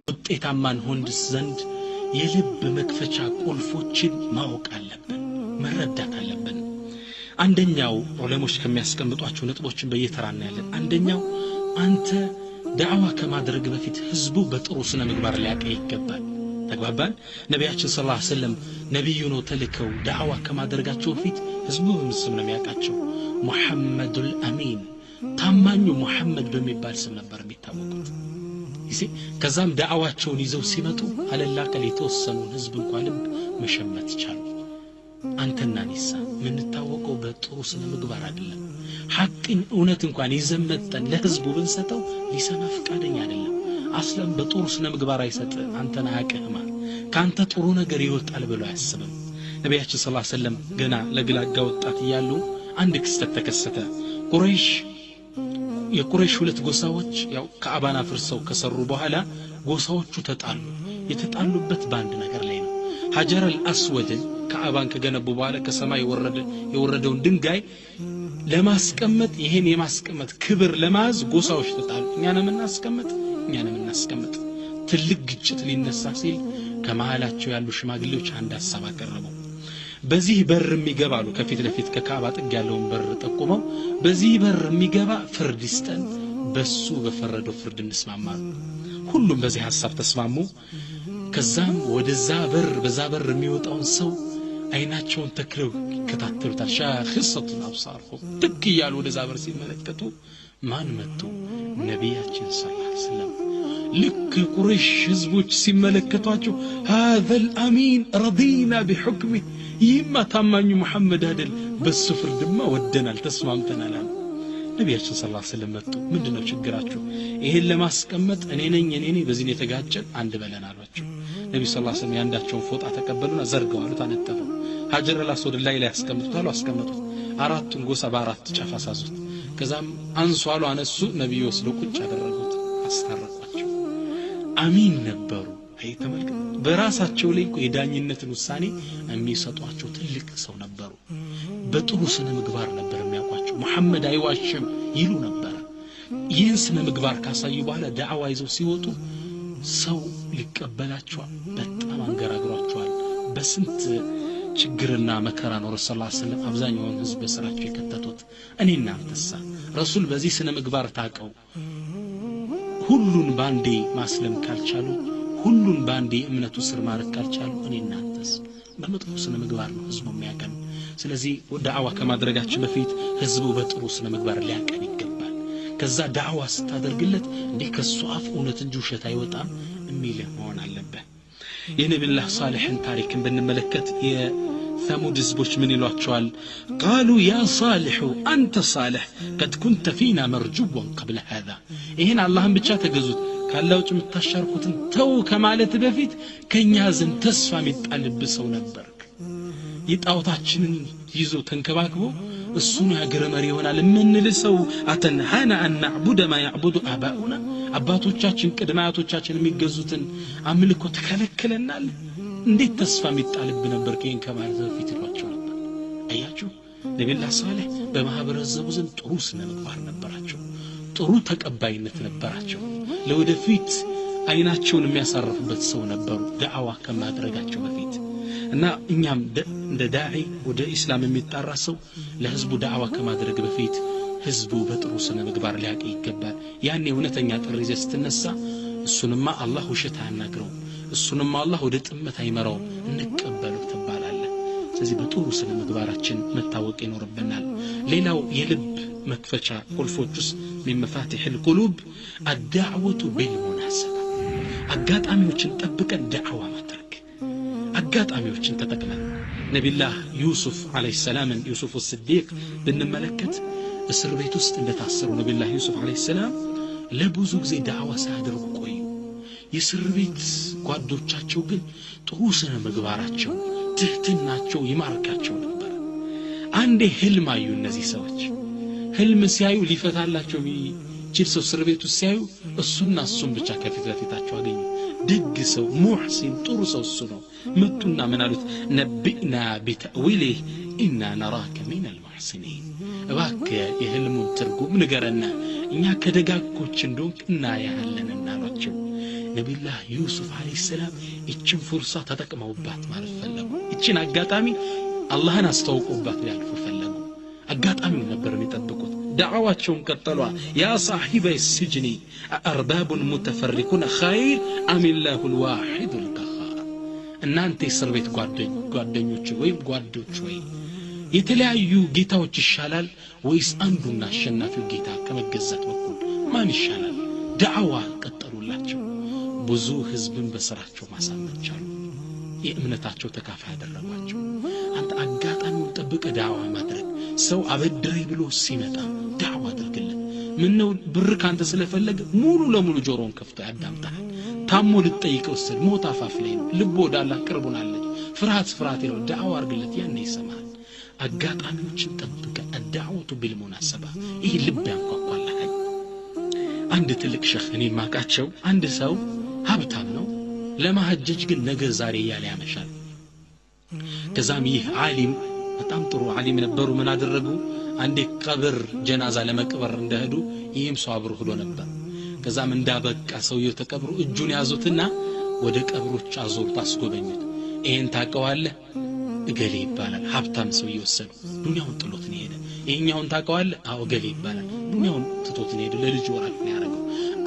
ውጤታማን ሆንድስ ዘንድ የልብ መክፈቻ ቁልፎችን ማወቅ አለብን መረዳት አለብን አንደኛው ዑለሞች ከሚያስቀምጧቸው ነጥቦችን በየተራና ያለን አንደኛው አንተ ዳዕዋ ከማድረግ በፊት ህዝቡ በጥሩ ስነ ምግባር ሊያቀ ይገባል ተግባባን ነብያችን ሰለላሁ ዐለይሂ ወሰለም ነብዩ ነው ተልከው ዳዕዋ ከማድረጋቸው በፊት ህዝቡ በስም ነው የሚያቃቸው ሙሐመዱል አሚን ታማኙ ሙሐመድ በሚባል ስም ነበር የሚታወቁት ይሲ ከዛም ዳዕዋቸውን ይዘው ሲመጡ አለላከ የተወሰኑ ህዝብ እንኳን ልብ መሸመት ይቻላል አንተና ኒሳ ምን ታወቀው በጥሩ ስነ ምግባር አይደለም ሐቅን እውነት እንኳን ይዘመጠን ለህዝቡ ብንሰጠው ሊሰማ ፈቃደኛ አይደለም አስለም በጥሩ ስነ ምግባር አይሰጥ አንተና አቀማ ካንተ ጥሩ ነገር ይወጣል ብሎ ያስበም ነብያችን ሰለላሁ ዐለይሂ ወሰለም ገና ለግላጋ ወጣት ይያሉ አንድ ክስተት ተከሰተ የቁረይሽ ሁለት ጎሳዎች ያው ከአባና ፍርሰው ከሰሩ በኋላ ጎሳዎቹ ተጣሉ የተጣሉበት ባንድ ነገር ላይ ነው ሐጀር አልአስወድ ከአባን ከገነቡ በኋላ ከሰማይ የወረደውን ድንጋይ ለማስቀመጥ ይሄን የማስቀመጥ ክብር ለማዝ ጎሳዎች ተጣሉ እኛንም እናስቀምጥ ትልቅ ግጭት ሊነሳ ሲል ከመሃላቸው ያሉ ሽማግሌዎች አንድ ሐሳብ አቀረቡ በዚህ በር የሚገባሉ ከፊት ለፊት ከካባ ጥግ ያለውን በር ጠቁመው በዚህ በር የሚገባ ፍርድ ይስጠን በሱ በፈረደው ፍርድ እንስማማሉ ሁሉም በዚህ ሐሳብ ተስማሙ ከዛም ወደዛ በዛ በር የሚወጣውን ሰው አይናቸውን ተክለው ይከታተሉታል ሻኺሰቱ አብሳርሁ ትክያሉ ወደዛ በር ሲመለከቱ ማን መጡ ነብያችን ሰለላሁ ዐለይሂ ወሰለም ልክ ቁረይሽ ህዝቦች ሲመለከቷቸው هذا الامين رضينا بحكمه ይማ ታማኙ መሐመድ አይደል በሱ ፍርድማ ወደናል ተስማምተናል ነብያችን ሰለላሁ ዐለይሂ ወሰለም መጡ ምንድነው ችግራችሁ ይሄን ለማስቀመጥ እኔ ነኝ በዚህ የተጋጨን አንድ በለን አሏቸው ነብዩ ሰለላሁ ዐለይሂ ወሰለም ያንዳቸውን ፎጣ ተቀበሉና ዘርገዋሉ ታነጠፉ ሐጀር አልአስወድ ላይ አስቀምጡት አራቱን ጎሳ በአራት ጫፍ አሳዙት ከዛም አንሷሉ አነሱ ነብዩ ወስደው ቁጭ አደረጉት አስታረቋቸው አሚን ነበሩ አይተመልከ በራሳቸው ላይ የዳኝነትን ውሳኔ የሚሰጧቸው ትልቅ ሰው ነበሩ በጥሩ ስነ ምግባር ነበር የሚያውቋቸው መሐመድ አይዋሽም ይሉ ነበር ይህን ስነ ምግባር ካሳዩ በኋላ ዳዕዋ ይዘው ሲወጡ ሰው ሊቀበላቸው በጣም አንገራግሯቸዋል በስንት ችግርና መከራ ነው ረሱል ሰለላሁ ዐለይሂ ወሰለም አብዛኛውን ህዝብ በስራቸው የከተቱት እኔና አንተሳ ረሱል በዚህ ስነ ምግባር ታቀው ሁሉን ባንዴ ማስለም ካልቻሉ ሁሉን ባንዴ እምነቱ ስር ማረክ ካልቻሉ እኔና አንተስ በመጥፎ ስነ ምግባር ነው ህዝቡ የሚያቀን ስለዚህ ዳዕዋ ከማድረጋችን በፊት ህዝቡ በጥሩ ስነ ምግባር ሊያቀን ይገባል ከዛ ዳዕዋ ስታደርግለት እንዴ ከሱ አፍ እውነት እንጂ ውሸት አይወጣም የሚል መሆን አለበት የነብዩላህ ሷሊህን ታሪክን ብንመለከት የثمود ህዝቦች ምን ይሏቸዋል قالوا يا صالح انت صالح قد كنت فينا مرجوا قبل هذا ይሄን አላህን ብቻ ተገዙት ካላውጭ የምታሻርኩትን ተው ከማለት በፊት ከኛ ዘን ተስፋ የሚጣልብ ሰው ነበርክ ይጣውታችንን ይዞ ተንከባክቦ እሱን ያገረ መሪ ይሆናል ምንል ሰው አተንሃና አን نعبد ما يعبد آباؤنا አባቶቻችን ቅድማያቶቻችን የሚገዙትን አምልኮ ተከለከለናል እንዴት ተስፋ የሚጣልብ ነበር ከይን ከማለት በፊት ይሏቸው ነበር አያችሁ ነብዩላህ ሷሊህ በማህበረሰቡ ዘንድ ጥሩ ስነ ምግባር ነበራቸው ጥሩ ተቀባይነት ነበራቸው ለወደፊት አይናቸውን የሚያሳርፉበት ሰው ነበሩ ዳዕዋ ከማድረጋቸው በፊት እና እኛም እንደ ዳዒ ወደ እስላም የሚጣራ ሰው ለህዝቡ ዳዕዋ ከማድረግ በፊት ህዝቡ በጥሩ ስነ ምግባር ሊያቀ ይገባል ያኔ እውነተኛ ጥሪ ስትነሳ እሱንማ አላህ ውሸት አያናግረው እሱንማ አላህ ወደ ጥመት አይመራው እንቀበለው ተባላለ ስለዚህ በጥሩ ስነ ምግባራችን መታወቅ ይኖርብናል ሌላው የልብ መክፈቻ ቁልፎችስ من مفاتيح القلوب الدعوة بالمناسبة አጋጣሚዎችን ጠብቀን ዳዕዋ ማድረግ አጋጣሚዎችን ተጠቅመን ነብዩ ዩሱፍ አለይሂ ሰላም ዩሱፍ الصديق ብንመለከት እስር ቤት ውስጥ እንደታሰሩ ነብዩ ዩሱፍ አለይሂ ሰላም ለብዙ ጊዜ ዳዕዋ ሳያደርጉ ቆዩ የእስር ቤት ጓዶቻቸው ግን ጥሩ ስነ ምግባራቸው ትህትናቸው ይማርካቸው ነበር አንዴ ህልም አዩ እነዚህ ሰዎች ህልም ሲያዩ ሊፈታላቸው ቢችል ሰው እስር ቤት ውስጥ ሲያዩ እሱና እሱን ብቻ ከፊት ለፊታቸው አገኙ ደግ ሰው ሙህሲን ጥሩ ሰው እሱ ነው መጡና ምን አሉት ነብይና بتأويله إنا نراك من المحسنين እባክህ የህልሙን ትርጉም ንገረና እኛ ከደጋጎች እንደሆንክ እናያለን እናሏቸው ነብዩላህ ዩሱፍ አለይሂ ሰላም እቺን ፍርሳ ተጠቅመውባት ማለት ፈለጉ እቺን አጋጣሚ አላህን አስተዋውቁባት ያልፉ ፈለጉ አጋጣሚውን ነበር የሚጠብቁት دعواتهم قتلوا يا صاحبي السجن أرباب متفرقون خير أم الله الواحد القهار እናንተ እስር ቤት ጓደኞች ወይም ጓዶች ወይ የተለያዩ ጌታዎች ይሻላል ወይስ አንዱና አሸናፊው ጌታ ከመገዛት በኩል ማን ይሻላል ዳዕዋ ቀጠሉላቸው ብዙ ህዝብን በስራቸው ማሳመን ቻሉ የእምነታቸው ተካፋይ አደረጓቸው አንተ አጋጣሚውን ጠብቀ ዳዕዋ ማድረግ ሰው አበድረይ ብሎ ሲመጣ ዳዕዋ አድርግለት ምን ነው ብር ካንተ ስለፈለገ ሙሉ ለሙሉ ጆሮን ከፍቶ ያዳምጣል ታሞ ልጠይቀው ስል ሞት አፋፍ ላይ ነው ልቦ ወዳላ ቅርቡናለች ፍርሃት ነው ዳዕዋ አድርግለት ያኔ ይሰማል አጋጣሚዎችን ጠብቀ الدعوة بالمناسبة ይሄ ልብ ያንኳኳላል አንድ ትልቅ ሸኽ እኔ ማቃቸው አንድ ሰው ሀብታም ነው ለማህጀጅ ግን ነገ ዛሬ ያለ ያመሻል ከዛም ይህ ዓሊም በጣም ጥሩ ዓሊም ነበሩ ምን አደረጉ አንዴ ቀብር ጀናዛ ለመቅበር እንደሄዱ ይህም ሰው አብሮ ሄዶ ነበር ከዛም እንዳበቃ ሰውየው ተቀብሩ እጁን ያዙትና ወደ ቀብሮች አዞሩት አስጎበኙት ይሄን ታቀዋለህ እገሌ ይባላል ሀብታም ሰው ይወሰዱ ዱንያውን ጥሎት ነው ሄደ ይሄኛውን ታቀዋለህ አው እገሌ ይባላል ዱንያውን ጥሎት ነው ሄደ ለልጅ ወራት ነው ያረገው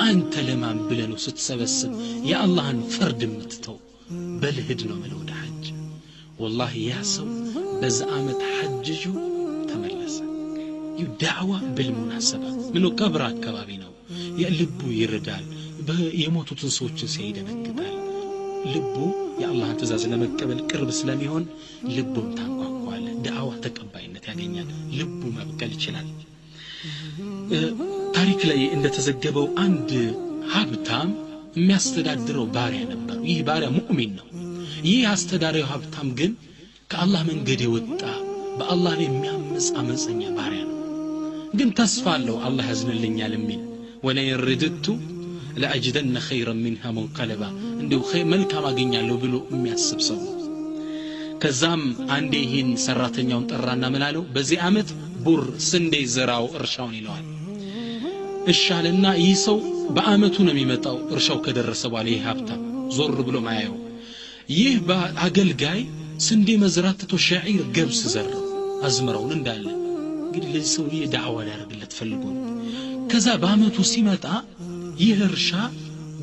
አንተ ለማን ብለህ ነው ስትሰበስብ የአላህን ፍርድ የምትተው በልህድ ነው ማለት ወደ ሐጅ والله ያ ሰው በዛ አመት ሐጅጁ ተመለሰ ይዳዕዋ بالمناسبة ምኑ ቀብር አካባቢ ነው የልቡ ይረዳል የሞቱትን ሰዎችን ሲያይደነግጣል ልቡ የአላህን ትእዛዝ ለመቀበል ቅርብ ስለሚሆን ልቡን ታንኳኳለ ዳዕዋ ተቀባይነት ያገኛል ልቡ መብቀል ይችላል ታሪክ ላይ እንደተዘገበው አንድ ሀብታም የሚያስተዳድረው ባሪያ ነበር ይህ ባሪያ ሙእሚን ነው ይህ አስተዳዳሪው ሀብታም ግን ከአላህ መንገድ የወጣ በአላህ ላይ የሚያምጽ አመፀኛ ባሪያ ነው ግን ተስፋ አለው አላህ ያዝንልኛል የሚል ወላ ይርድቱ ለአጅደን خيرا منها منقلبا እንደው መልካም አገኛለሁ ብሎ የሚያስብ ሰው ከዛም አንዴ ይህን ሰራተኛውን ጠራና ምን አለው በዚህ አመት ቡር ስንዴ ዘራው እርሻውን ይለዋል እሻልና ይህ ሰው በአመቱ ነው የሚመጣው እርሻው ከደረሰ በኋላ ይህ ሀብታም ዞር ብሎ ማያየው ይህ በአገልጋይ ስንዴ መዝራትቶ ሻዒር ገብስ ዘራው አዝመራውን እንዳለ እንግዲህ ለዚህ ሰው የዳዕዋ ያደርግለት ፈልጎ ከዛ በአመቱ ሲመጣ ይህ እርሻ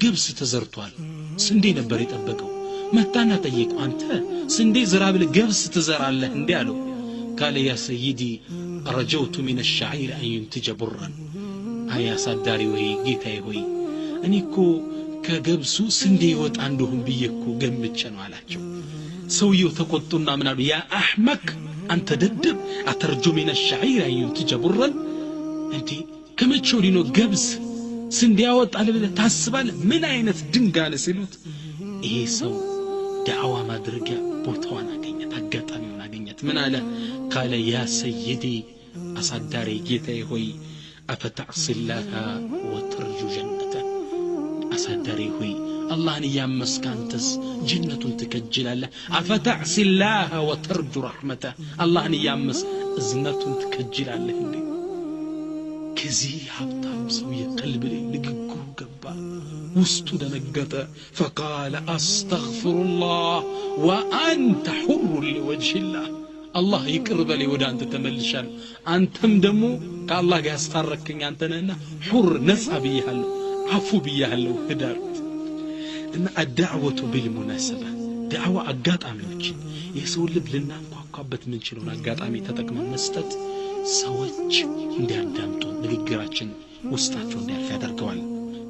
ገብስ ተዘርቷል ስንዴ ነበር የጠበቀው መጣና ጠየቀው አንተ ስንዴ ዝራ ብለህ ገብስ ትዘራለህ እንዴ አለው قال يا سيدي رجوت من الشعير أن ينتج برا አያ ሳዳሪ ወይ ጌታዬ ሆይ እኔኮ ከገብሱ ስንዴ ይወጣ እንደሆን ብየኮ ገምቼ ነው አላቸው ሰውየው ተቆጡና ምን አሉ ያ አህመቅ አንተ ደደብ አተርጁ من الشعير أن ينتج برا እንዴ ከመቼው ሊኖ ገብስ ስንዴ ያወጣል ብለህ ታስባለህ ምን አይነት ድንጋይ ነው ሲሉት ይሄ ሰው ዳዕዋ ማድረጊያ ቦታውን አገኘት አጋጣሚውን አገኘት ምን አለ قال يا سيدي አሳዳሪ ጌታዬ ሆይ أفتعصي الله وترجو جنته أصدري هوي الله يامسك أنتس جنة تكجل الله أفتعصي الله وترجو رحمته الله يامس زنة تكجل الله كزي حبتام سوي قلب لقيقو قبا وستو دنقته فقال أستغفر الله وأنت حر لوجه الله الله يقرب لي ودا انت تملشال انتم دمو كالله ጋር ያስታረከኝ አንተ ነህና حر ነጻ ብያለሁ አፉ ብያለሁ ህዳርት እና الدعوه بالمناسبه دعوه አጋጣሚዎች የሰው ልብ ልናንኳኳበት ምን ይችላል አጋጣሚ ተጠቅመን መስጠት ሰዎች እንዲያዳምጡ ንግግራችን ውስጣቸው እንዲያልፍ ያደርገዋል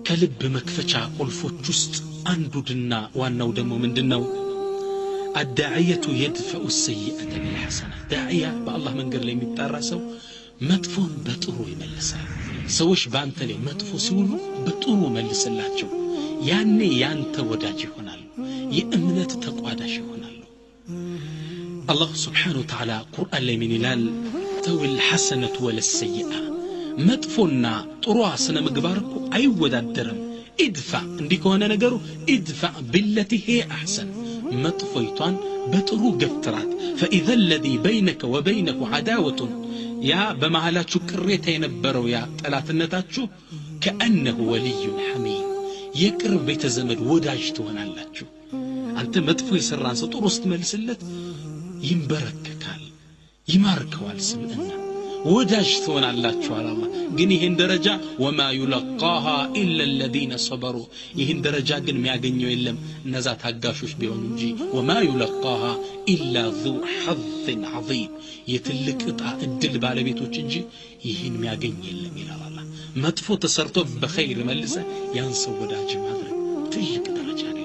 ከልብ መክፈቻ ቁልፎች ውስጥ አንዱና ዋናው ደግሞ ምንድነው الداعية يدفع السيئة بالحسنة داعية بالله من قال لي متطرسوا مدفون بطرو يملسال سوش بانت لي مدفو سيولو بطرو ملسلاچو ያኔ ያንተ ወዳጅ ይሆናል የእምነት ተቋዳሽ ይሆናል الله سبحانه وتعالى قرآن ላይ ምን ይላል ተው الحسنة ولا السيئة መጥፎና ጥሩ ስነ ምግባር እኮ አይወዳደርም ادفع እንዲህ ከሆነ ነገሩ ادفع بالتي هي احسن مطفيتان بطرو قفترات فإذا الذي بينك وبينه عداوة يا بمعلاتشو كريتا ينبرو يا تلات النتاتشو كأنه ولي حميم የቅርብ ቤተ ዘመድ ወዳጅ ትሆናላችሁ አንተ መጥፎ የሰራን ሰው ጥሩ ስትመልስለት ይንበረከካል ይማርከዋል ስብዕና ወዳጅ ትሆናላችሁ አላህ ግን ይሄን ደረጃ ወማ يلقاها الا الذين صبروا ይሄን ደረጃ ግን የሚያገኘው የለም እነዛ ታጋሾች ቢሆኑ እንጂ وما يلقاها الا ذو حظ عظيم የትልቅ ዕጣ እድል ባለቤቶች እንጂ ይሄን የሚያገኝ የለም ይላል አላህ መጥፎ ተሰርቶ በخير መልሰ ያን ሰው ወዳጅ ማድረግ ትልቅ ደረጃ ነው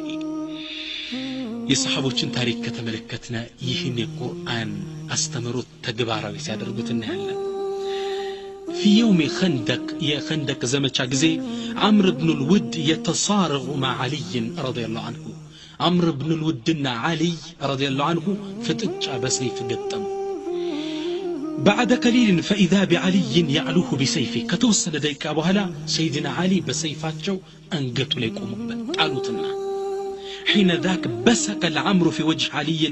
የሰሃቦችን ታሪክ ከተመለከተና ይህን የቁርአን አስተምሮት ተግባራዊ ሲያደርጉት እናያለን في يوم خندق زمچا غزي عمرو بن الود يتصارع مع علي رضي الله عنه عمرو بن الودنا علي رضي الله عنه فتجا بسيف قدم بعد قليل فاذا بعلي يعلوه بسيفه كتوسد دقيقه بهلا سيدنا علي بسيفاچو انغتو ላይ ቆሙበት ጣሉትና حين ذاك بسق العمر في وجه علي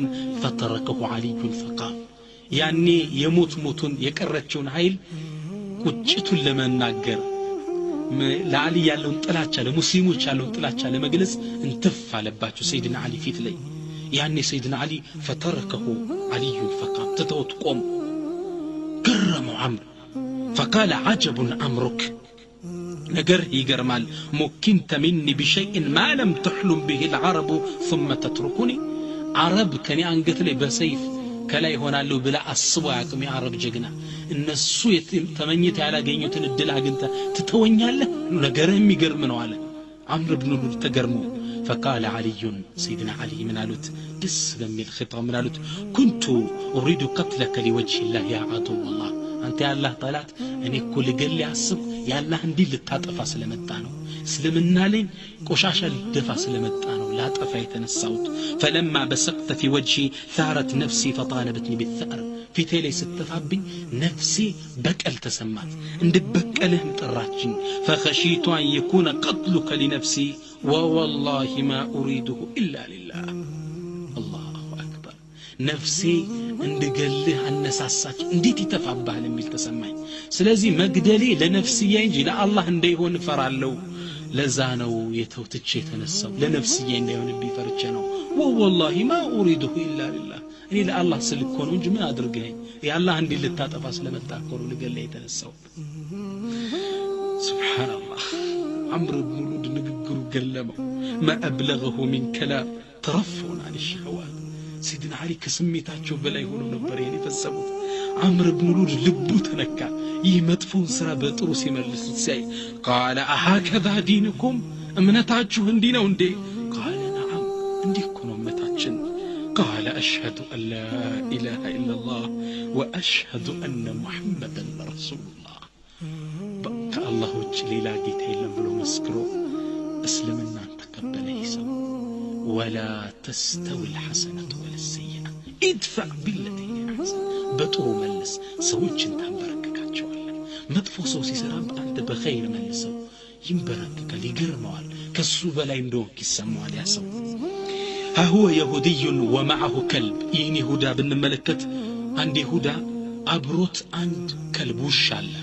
فتركه علي فقام يعني يموت موتون የቀረችውን ኃይል ቁጭቱን ለመናገር ለዓሊ ያለውን ጥላቻ ለሙስሊሞች ያለውን ጥላቻ ለመግለጽ እንተፍ አለባቸው ሰይድና ዓሊ ፊት ላይ ያኔ ሰይድና ዓሊ فتركه علي فقام تتوت قوم كرموا عمرو فقال عجب أمرك ነገር ይገርማል مكنت مني بشيء ما لم تحلم به العرب ثم تتركني عرب كني አንገት ላይ በሰይፍ ከላይ ሆናለሁ ብላ አስቦ ያቅም የአረብ ጀግና እነሱ ተመኝታ ያላገኙትን እድል አግንታ ትተወኛለህ ነገር የሚገርም ነው አለ عمرو بن الود ተገርሞ فقال علي سيدنا علي من قالت دس بميل خطاب من قالت كنت اريد قتلك لوجه الله يا عدو الله انت يا الله طلعت اني كل قال لي اسب يا الله اندي لتاطفا ስለመጣ ነው اسلمنا لين ቆሻሻ ልደፋ ስለመጣ ነው ላጠፋ የተነሳውት فلما بسقت في وجهي ثارت نفسي فطالبتني بالثأر في تيلي ستفابኝ نفسي بقل تسمات اندبقلهم طراچኝ فخشيت ان يكون قتلك لنفسي ووالله ما اريده الا لله الله اكبر نفسي እንድገልህ አነሳሳች እንዴት ይተፋባል የሚል ተሰማኝ ስለዚህ መግደሌ ለነፍስዬ እንጂ ለአላህ እንዳይሆን ፈራለው ለዛ ነው የተውትቼ ተነሳው ለነፍስዬ እንዳይሆን ቢፈርቼ ነው والله ما اريده الا لله እኔ ለአላህ ስልክ ሆኖ እንጂ ምን አድርገኝ ያላህ እንዴ ልታጠፋ ስለመጣ ቆሮ ልገለይ ተነሳው سبحان الله عمرو بن الود ንግግሩ ገለመው ما ابلغه من كلام ترفع عن الشهوات سيدنا علي كسميتاچو بلاي ሆኖ ነበር የኔ ፈሰቡት عمرو بن الود ልቡ ተነካ ይህ መጥፎን ስራ በጥሩ ሲመልስ ሲያይ قال اهكذا دينكم እምነታችሁ እንዲህ ነው እንዴ قال نعم እንዲህ እኮ ነው እምነታችን قال اشهد ان لا اله الا الله واشهد ان محمدا رسول الله ከአላህ ውጭ ሌላ ጌታ የለም ብሎ መስክሮ እስልምናን ተቀበለ ይሰው ولا تستوي الحسنة ولا السيئة ادفع بالتي هي احسن በጥሩ መልስ ሰዎችን ታንበረከካቸዋለህ መጥፎ ሰው ሲሰራ አንተ በخير መልሰው ይንበረከካል ይገርመዋል ከሱ በላይ እንደሆንክ ይሰማዋል ያ ሰው هو يهودي ومعه كلب ይህን ይሁዳ ብንመለከት አንድ ይሁዳ አብሮት አንድ ከልብ ውሻ አለ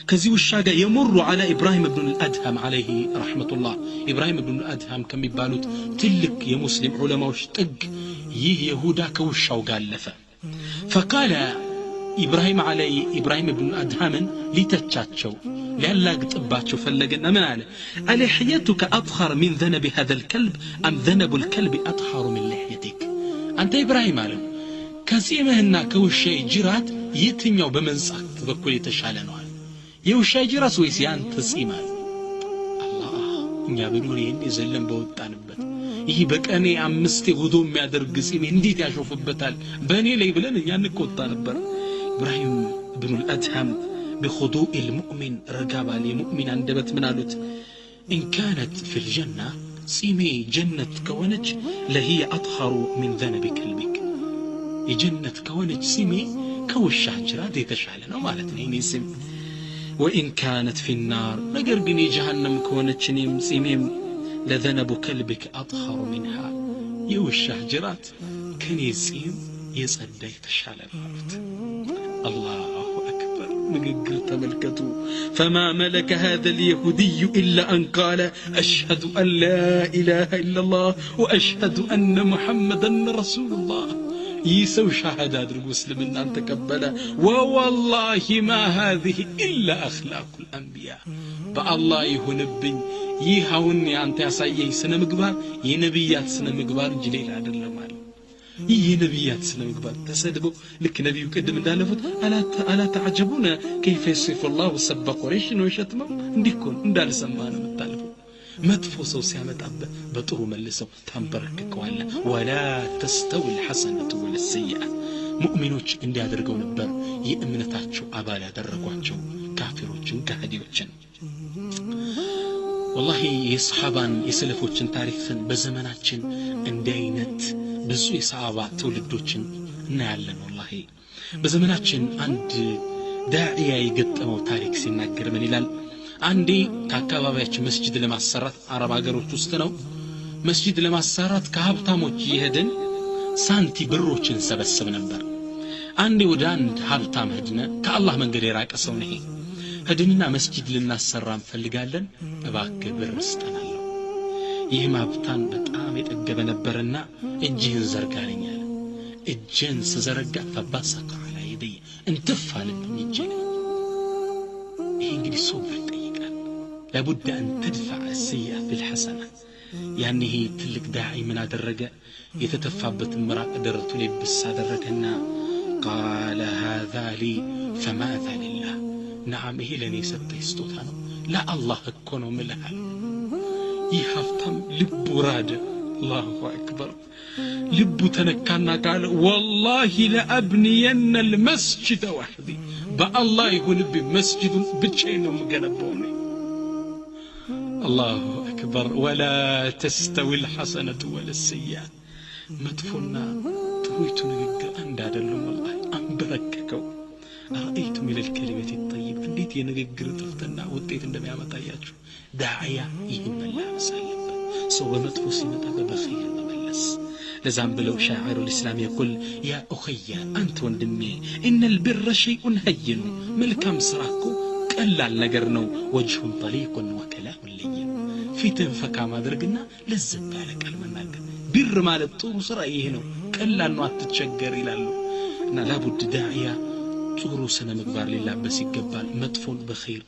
ከዚህ ውሻ ጋር يمر على ابراهيم بن الادهم عليه رحمه الله ابراهيم بن الادهم ከሚባሉት ትልቅ የሙስሊም ዑለማዎች ጥግ ይህ ይሁዳ ከውሻው ጋር አለፈ فقال ابراهيم بن الادهم لتچاچው ሊያላግጥባቸው ፈለገና ምን አለ الحيتك اطهر من ذنب هذا الكلب ام ذنب الكلب اطهر من لحيتك አንተ ኢብራሂም አለ ከጺምህና ከውሻዬ ጅራት የትኛው በመንጻት በኩል የተሻለ ነው የውሻዬ ጅራት ወይስ ያንተ ጺም አለ አላህ እኛ በዱር ይሄን ዘለም በወጣንበት ይህ በቀኔ 5 ውዶ የሚያደርግ ጺም እንዴት ያሾፍበታል በእኔ ላይ ብለን እኛ እንቆጣ ነበር ኢብራሂም ብኑ الادهم بخضوع المؤمن رغبا للمؤمن عندبت منالوت ان كانت في الجنه سيمي جنه كونج لهي اطهر من ذنب كلبك جنه كونج سيمي كوشا جراد يتشعل ነው ማለት ነው ይሄ ስም وان كانت في النار ነገር ግን የጀሃነም ከሆነች እኔም ጺሜም ለذنب كلبك اطهر منها የውሻ ጅራት ከኔ ጺም የጸዳ የተሻለ ነው الله ንግግር ተመልከቱ فما ملك هذا اليهودي إلا أن قال أشهد أن لا إله إلا الله وأشهد أن محمدا رسول الله يسو شهادة درق مسلمين أن تقبل ووالله ما هذه إلا أخلاق الأنبياء بالله يهنبن يهوني أنت أسايي سنة مقبار ينبيات سنة مقبار جليل عدل مال ينبيات سنة مقبار تسدبوا لك نبي يقدم دالفت ألا تعجبون كيف يصف الله سب قريش ويشتمه نديكم ندال سمانا متالفوا مدفو سو سيامت أبا بطرو ملسو تنبركك ولا تستوي الحسنة ولا السيئة مؤمنوش اندي أدرقون البر يأمنتاتشو أبالا درقواتشو كافروچن كهديوچن والله يصحابان يسلفوچن تاريخن بزمناتشن اندينت بزو يصحابات تولدوچن نعلن والله بزمناتشن عند داعية يقطمو تاريخ سيناقر من إلال عندي كاكابابياچ مسجد لماسرات عرب አገሮች ውስጥ ነው መስጂድ ለማሰራት ከሀብታሞች ይሄድን ሳንቲ ብሮችን ሰበስብ ነበር አንዴ ወደ አንድ ሀብታም ሄድነ ከአላህ መንገድ የራቀ ሰው ነው ሄድንና መስጂድ ልናሰራ እንፈልጋለን እባክህ ብር ስጠናለሁ ይህ ሀብታም በጣም የጠገበ ነበርና እጅህን ዘርጋልኛል እጅን ስዘረጋ ፈባሰቀ على يدي እንተፋልብኝ እጄን ይሄ እንግዲህ ሶብር لابد أن تدفع السيئة بالحسنة يعني هي تلك داعي من الرجاء يتتفابت المراء درت لي بس درجنا قال هذا لي فماذا لله نعم هي لني ستيستوتانو لا الله اكونو ملها يحفتم لب راد الله أكبر لب تنكنا قال والله لأبنين المسجد وحدي بالله يقول بمسجد بتشينو مجنبوني الله أكبر ولا تستوي الحسنة ولا السيئة مدفونا ترويتو نقر أنداد اللهم والله أنبرككو أرأيتم إلى الكلمة الطيب انديت ينقر تفتنا وديت اندم يا متاياتشو داعية إهم الله مسالب صوب مدفوسي متابع بخير مملس لزام بلو شاعر الإسلام يقول يا أخي أنت وندمي إن البر شيء هين ملكم سراكو قلال ነገር ነው وجه طليق وكلام لين في تنفካ ማድረግና ለዘብ ያለ ቃል መናገር ቢር ማለት ጥሩ ስራ ይሄ ነው ቀላል ነው አትቸገር ይላሉ እና لابد داعية ጥሩ ስነ ምግባር ሊላበስ ይገባል መጥፎን በخير